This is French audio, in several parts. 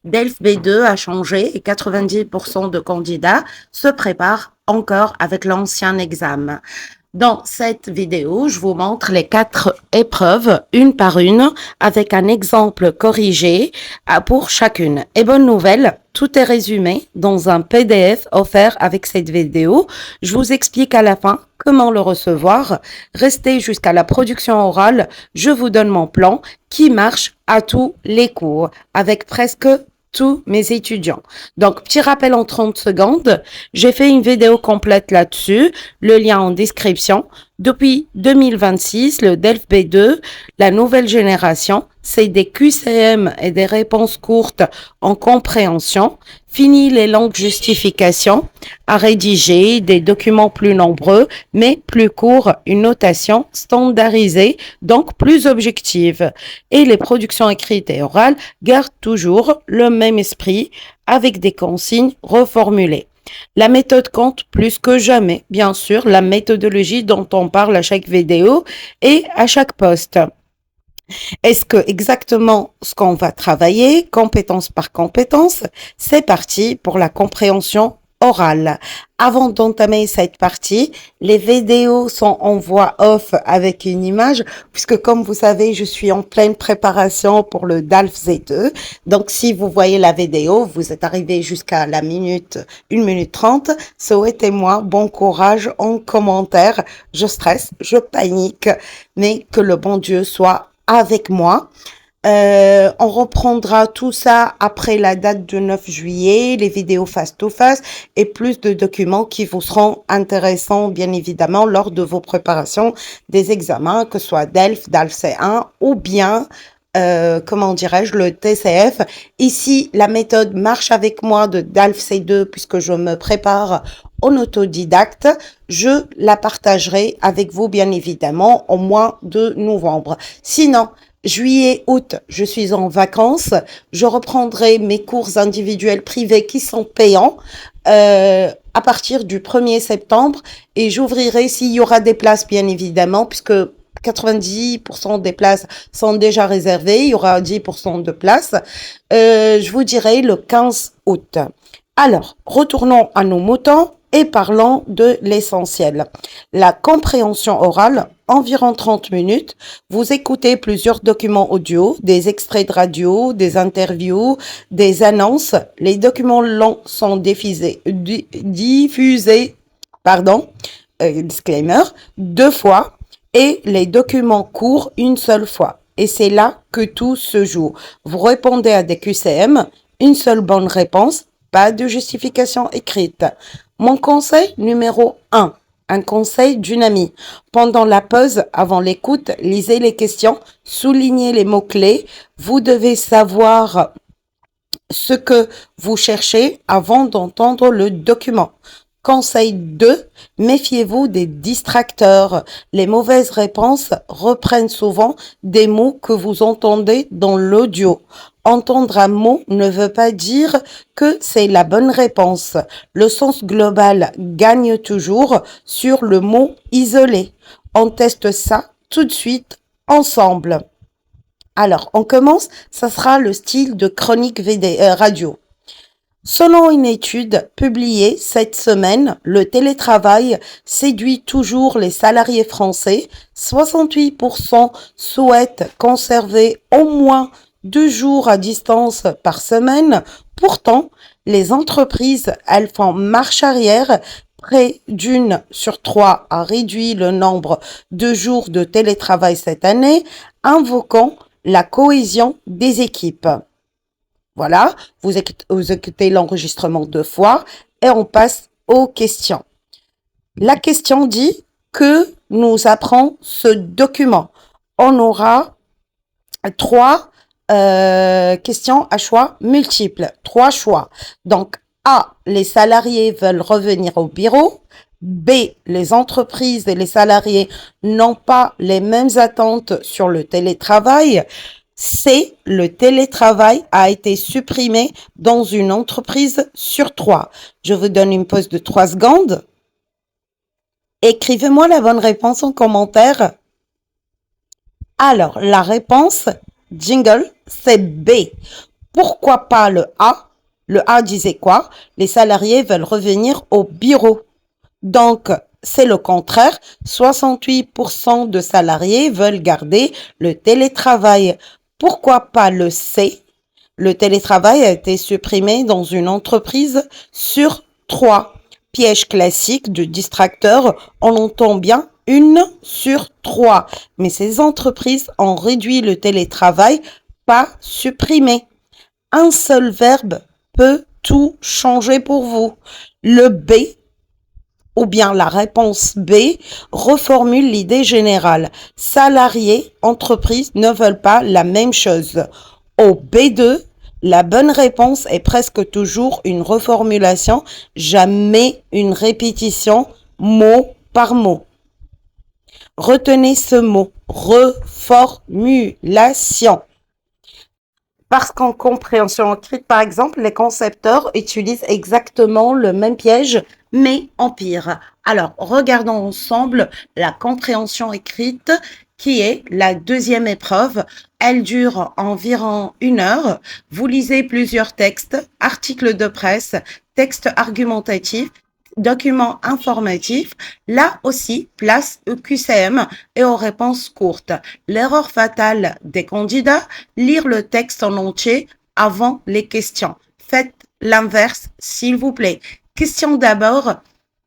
DELF B2 a changé et 90% de candidats se préparent encore avec l'ancien examen. Dans cette vidéo, je vous montre les 4 épreuves, une par une, avec un exemple corrigé pour chacune. Et bonne nouvelle, tout est résumé dans un PDF offert avec cette vidéo. Je vous explique à la fin comment le recevoir. Restez jusqu'à la production orale. Je vous donne mon plan qui marche à tous les cours, avec presque tous mes étudiants. Donc, petit rappel en 30 secondes. J'ai fait une vidéo complète là-dessus. Le lien en description. Depuis 2026, le DELF B2, la nouvelle génération, c'est des QCM et des réponses courtes en compréhension. Fini les longues justifications à rédiger, des documents plus nombreux, mais plus courts, une notation standardisée, donc plus objective. Et les productions écrites et orales gardent toujours le même esprit avec des consignes reformulées. La méthode compte plus que jamais, bien sûr, la méthodologie dont on parle à chaque vidéo et à chaque post. Est-ce que exactement ce qu'on va travailler, compétence par compétence, c'est parti pour la compréhension orale. Avant d'entamer cette partie, les vidéos sont en voix off avec une image, puisque comme vous savez, je suis en pleine préparation pour le DALF Z2. Donc, si vous voyez la vidéo, vous êtes arrivé jusqu'à la minute, 1 minute 30, souhaitez-moi bon courage en commentaire. Je stresse, je panique, mais que le bon Dieu soit avec moi. On reprendra tout ça après la date du 9 juillet, les vidéos face-to-face et plus de documents qui vous seront intéressants, bien évidemment, lors de vos préparations des examens, que ce soit DELF, DALF C1 ou bien, comment dirais-je, le TCF. Ici, la méthode marche avec moi de DALF C2 puisque je me prépare en autodidacte. Je la partagerai avec vous, bien évidemment, au mois de novembre. Sinon, juillet, août, je suis en vacances. Je reprendrai mes cours individuels privés qui sont payants à partir du 1er septembre et j'ouvrirai s'il y aura des places, bien évidemment, puisque 90% des places sont déjà réservées. Il y aura 10% de places. Je vous dirai le 15 août. Alors, retournons à nos moutons et parlons de l'essentiel. La compréhension orale, environ 30 minutes. Vous écoutez plusieurs documents audio, des extraits de radio, des interviews, des annonces. Les documents longs sont diffusés, disclaimer, 2 fois et les documents courts une seule fois. Et c'est là que tout se joue. Vous répondez à des QCM, une seule bonne réponse, pas de justification écrite. Mon conseil numéro 1, un conseil d'une amie. Pendant la pause, avant l'écoute, lisez les questions, soulignez les mots-clés. Vous devez savoir ce que vous cherchez avant d'entendre le document. Conseil 2, méfiez-vous des distracteurs. Les mauvaises réponses reprennent souvent des mots que vous entendez dans l'audio. Entendre un mot ne veut pas dire que c'est la bonne réponse. Le sens global gagne toujours sur le mot isolé. On teste ça tout de suite ensemble. Alors, on commence, ça sera le style de chronique radio. Selon une étude publiée cette semaine, le télétravail séduit toujours les salariés français. 68% souhaitent conserver au moins 2 jours à distance par semaine. Pourtant, les entreprises, elles font marche arrière. Près d'une sur 3 a réduit le nombre de jours de télétravail cette année, invoquant la cohésion des équipes. Voilà, vous écoutez l'enregistrement 2 fois et on passe aux questions. La question dit que nous apprend ce document. On aura 3 questions à choix multiples, 3 choix. Donc A, les salariés veulent revenir au bureau. B, les entreprises et les salariés n'ont pas les mêmes attentes sur le télétravail. C, le télétravail a été supprimé dans une entreprise sur 3. Je vous donne une pause de 3 secondes. Écrivez-moi la bonne réponse en commentaire. Alors, la réponse, jingle, c'est B. Pourquoi pas le A? Le A disait quoi? Les salariés veulent revenir au bureau. Donc, c'est le contraire. 68% de salariés veulent garder le télétravail. Pourquoi pas le C? Le télétravail a été supprimé dans une entreprise sur 3. Piège classique de distracteur, on entend bien une sur 3. Mais ces entreprises ont réduit le télétravail, pas supprimé. Un seul verbe peut tout changer pour vous. Le B ou bien la réponse B reformule l'idée générale. Salariés, entreprises ne veulent pas la même chose. Au B2, la bonne réponse est presque toujours une reformulation, jamais une répétition mot par mot. Retenez ce mot, reformulation. Parce qu'en compréhension écrite, par exemple, les concepteurs utilisent exactement le même piège, mais en pire. Alors, regardons ensemble la compréhension écrite, qui est la deuxième épreuve. Elle dure environ 1 heure. Vous lisez plusieurs textes, articles de presse, textes argumentatifs, documents informatifs. Là aussi, place au QCM et aux réponses courtes. L'erreur fatale des candidats, lire le texte en entier avant les questions. Faites l'inverse, s'il vous plaît. Question d'abord,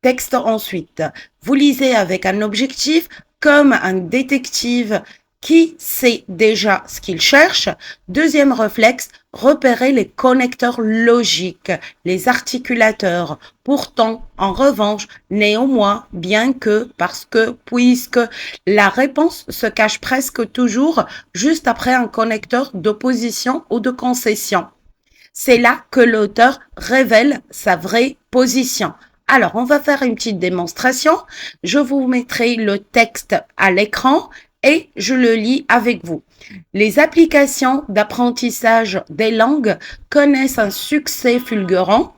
texte ensuite. Vous lisez avec un objectif, comme un détective qui sait déjà ce qu'il cherche. Deuxième réflexe, repérer les connecteurs logiques, les articulateurs. Pourtant, en revanche, néanmoins, bien que, parce que, puisque, la réponse se cache presque toujours juste après un connecteur d'opposition ou de concession. C'est là que l'auteur révèle sa vraie position. Alors, on va faire une petite démonstration. Je vous mettrai le texte à l'écran et je le lis avec vous. Les applications d'apprentissage des langues connaissent un succès fulgurant.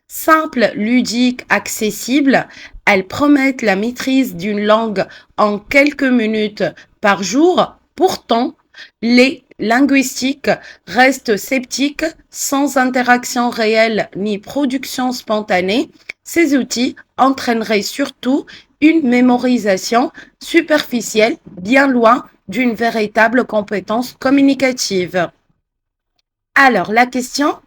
Simples, ludiques, accessibles, elles promettent la maîtrise d'une langue en quelques minutes par jour. Pourtant, les linguistiques restent sceptiques, sans interaction réelle ni production spontanée. Ces outils entraîneraient surtout une mémorisation superficielle, bien loin d'une véritable compétence communicative. Alors, la question,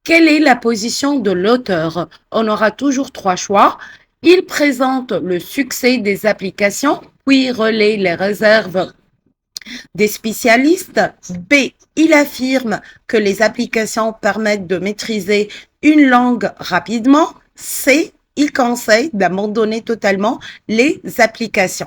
quelle est la position de l'auteur? On aura toujours 3 choix. Il présente le succès des applications, puis relaie les réserves des spécialistes. B, il affirme que les applications permettent de maîtriser une langue rapidement. C, il conseille d'abandonner totalement les applications.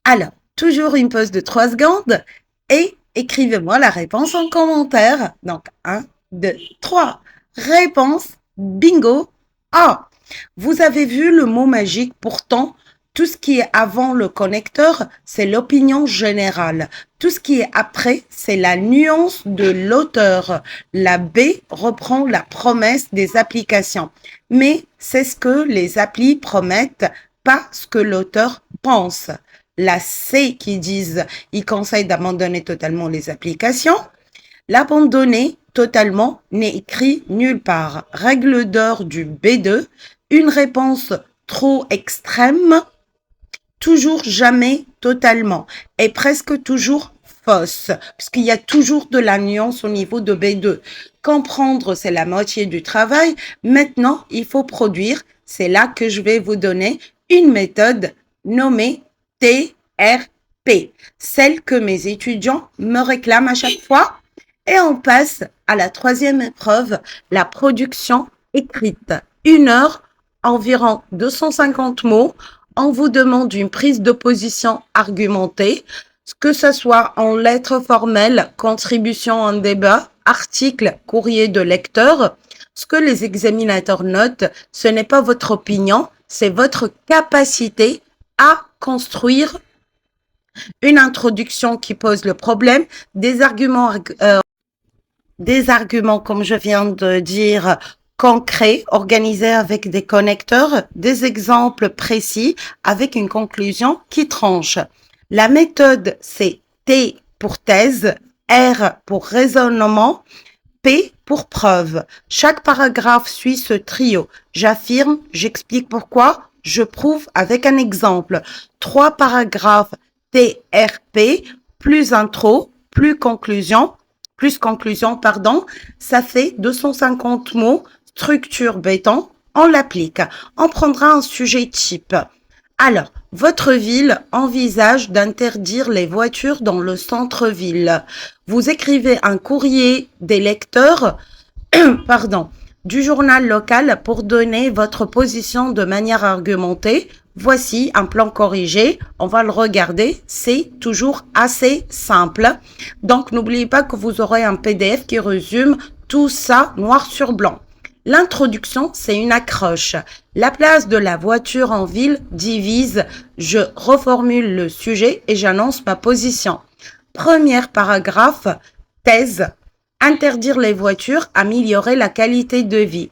Alors, toujours une pause de 3 secondes et écrivez-moi la réponse en commentaire. Donc, 1, 2, 3. Réponse, bingo, A. Vous avez vu le mot magique, pourtant, tout ce qui est avant le connecteur, c'est l'opinion générale. Tout ce qui est après, c'est la nuance de l'auteur. La B reprend la promesse des applications. Mais c'est ce que les applis promettent, pas ce que l'auteur pense. La C qui disent, ils conseillent d'abandonner totalement les applications. L'abandonner totalement n'est écrit nulle part. Règle d'or du B2, une réponse trop extrême, toujours jamais totalement, et presque toujours fausse, puisqu'il y a toujours de la nuance au niveau de B2. Comprendre, c'est la moitié du travail. Maintenant, il faut produire. C'est là que je vais vous donner une méthode nommée TRP, celle que mes étudiants me réclament à chaque fois. Et on passe à la troisième épreuve, la production écrite. 1 heure, environ 250 mots. On vous demande une prise de position argumentée, que ce soit en lettres formelles, contribution en débat, article, courrier de lecteur. Ce que les examinateurs notent, ce n'est pas votre opinion, c'est votre capacité à construire une introduction qui pose le problème, des arguments, comme je viens de dire, concrets, organisés avec des connecteurs, des exemples précis avec une conclusion qui tranche. La méthode, c'est T pour thèse, R pour raisonnement, P pour preuve. Chaque paragraphe suit ce trio. J'affirme, j'explique pourquoi, je prouve avec un exemple. 3 paragraphes TRP, plus intro, plus conclusion, ça fait 250 mots, structure béton, on l'applique. On prendra un sujet type. Alors, votre ville envisage d'interdire les voitures dans le centre-ville. Vous écrivez un courrier des lecteurs, du journal local pour donner votre position de manière argumentée. Voici un plan corrigé. On va le regarder. C'est toujours assez simple. Donc, n'oubliez pas que vous aurez un PDF qui résume tout ça noir sur blanc. L'introduction, c'est une accroche. La place de la voiture en ville divise. Je reformule le sujet et j'annonce ma position. Premier paragraphe, thèse. Interdire les voitures, améliorer la qualité de vie.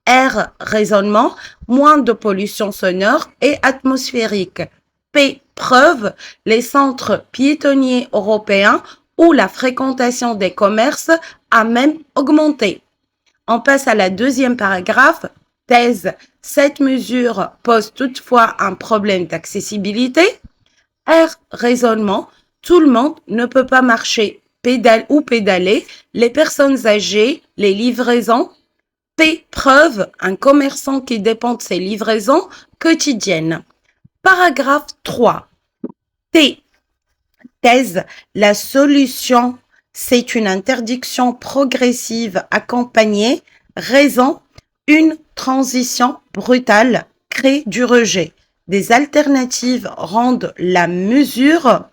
R, raisonnement, moins de pollution sonore et atmosphérique. P, preuve, les centres piétonniers européens où la fréquentation des commerces a même augmenté. On passe à la deuxième paragraphe, thèse. Cette mesure pose toutefois un problème d'accessibilité. R, raisonnement, tout le monde ne peut pas marcher, pédaler, les personnes âgées, les livraisons. P, preuve, un commerçant qui dépend de ses livraisons quotidiennes. Paragraphe 3. T, thèse, la solution, c'est une interdiction progressive accompagnée. Raison, une transition brutale crée du rejet. Des alternatives rendent la mesure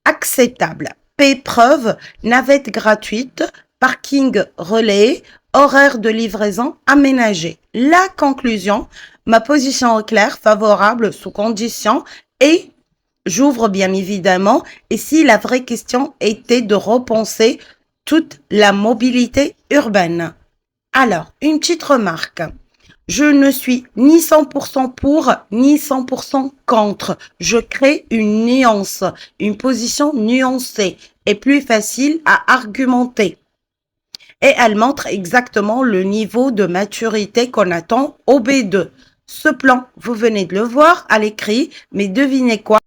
acceptable. P, preuve, navette gratuite, parking relais, horaire de livraison aménagé. La conclusion, ma position est claire, favorable sous condition et j'ouvre bien évidemment. Et si la vraie question était de repenser toute la mobilité urbaine. Alors, une petite remarque. Je ne suis ni 100% pour, ni 100% contre. Je crée une nuance, une position nuancée et plus facile à argumenter. Et elle montre exactement le niveau de maturité qu'on attend au B2. Ce plan, vous venez de le voir à l'écrit, mais devinez quoi?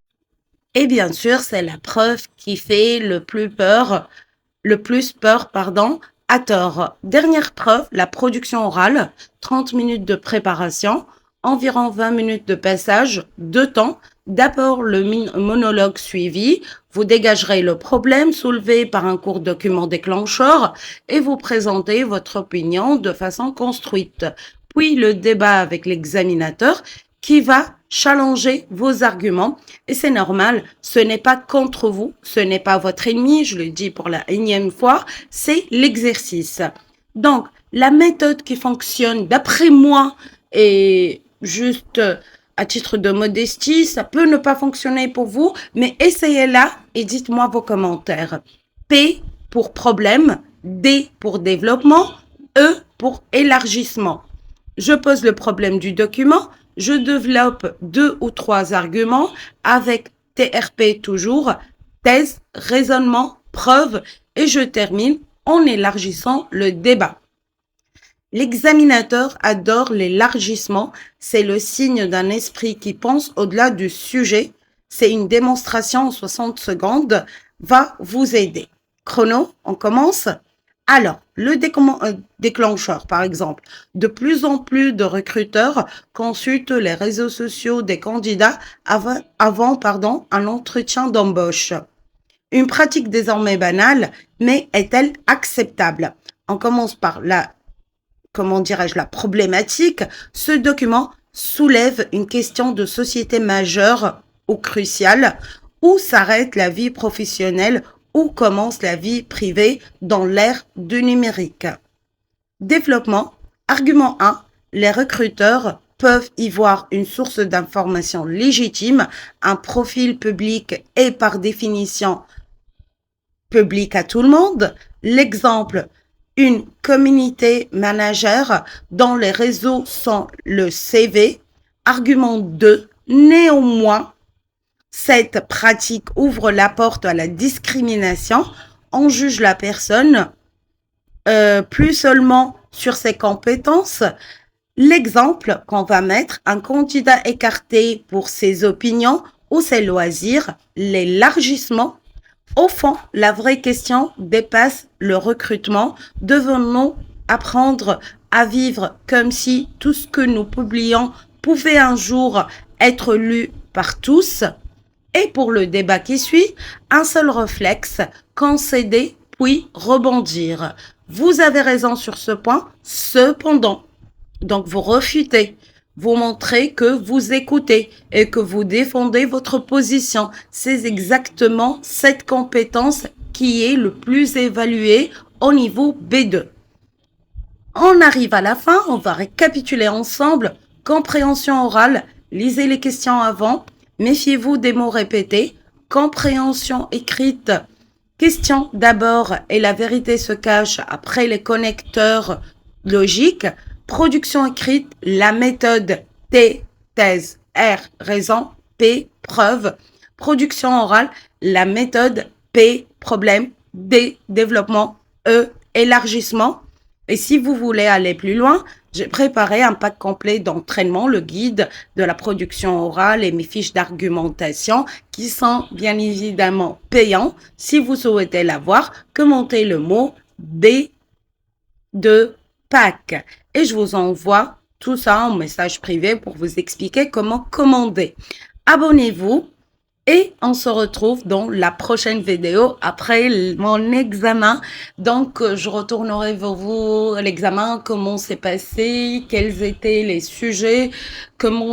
Et bien sûr, c'est la preuve qui fait le plus peur, à tort. Dernière preuve, la production orale, 30 minutes de préparation, environ 20 minutes de passage, 2 temps. D'abord, le monologue suivi, vous dégagerez le problème soulevé par un court document déclencheur et vous présentez votre opinion de façon construite. Puis, le débat avec l'examinateur qui va challenger vos arguments. Et c'est normal, ce n'est pas contre vous, ce n'est pas votre ennemi, je le dis pour la énième fois, c'est l'exercice. Donc, la méthode qui fonctionne d'après moi et juste à titre de modestie, ça peut ne pas fonctionner pour vous, mais essayez-la et dites-moi vos commentaires. P pour problème, D pour développement, E pour élargissement. Je pose le problème du document, je développe 2 ou 3 arguments avec TRP toujours, thèse, raisonnement, preuve et je termine en élargissant le débat. L'examinateur adore l'élargissement, c'est le signe d'un esprit qui pense au-delà du sujet. C'est une démonstration en 60 secondes, va vous aider. Chrono, on commence. Alors, le déclencheur, par exemple, de plus en plus de recruteurs consultent les réseaux sociaux des candidats avant un entretien d'embauche. Une pratique désormais banale, mais est-elle acceptable? On commence par la problématique. Ce document soulève une question de société majeure ou cruciale. Où s'arrête la vie professionnelle? Où commence la vie privée dans l'ère du numérique? Développement. Argument 1. Les recruteurs peuvent y voir une source d'information légitime. Un profil public est par définition public à tout le monde. L'exemple, une community manager dont les réseaux sont le CV. Argument 2. Néanmoins, cette pratique ouvre la porte à la discrimination. On juge la personne plus seulement sur ses compétences. L'exemple qu'on va mettre, un candidat écarté pour ses opinions ou ses loisirs, l'élargissement. Au fond, la vraie question dépasse le recrutement. Devons-nous apprendre à vivre comme si tout ce que nous publions pouvait un jour être lu par tous? Et pour le débat qui suit, un seul réflexe, concéder puis rebondir. Vous avez raison sur ce point, cependant. Donc vous refutez, vous montrez que vous écoutez et que vous défendez votre position. C'est exactement cette compétence qui est le plus évaluée au niveau B2. On arrive à la fin, on va récapituler ensemble. Compréhension orale, lisez les questions avant, méfiez-vous des mots répétés. Compréhension écrite, question d'abord et la vérité se cache après les connecteurs logiques. Production écrite, la méthode T, thèse, R, raison, P, preuve. Production orale, la méthode P, problème, D, développement, E, élargissement. Et si vous voulez aller plus loin, j'ai préparé un pack complet d'entraînement, le guide de la production orale et mes fiches d'argumentation qui sont bien évidemment payants. Si vous souhaitez l'avoir, commentez le mot B2 pack. Et je vous envoie tout ça en message privé pour vous expliquer comment commander. Abonnez-vous et on se retrouve dans la prochaine vidéo après mon examen. Donc, je retournerai vers vous l'examen, comment s'est passé, quels étaient les sujets, comment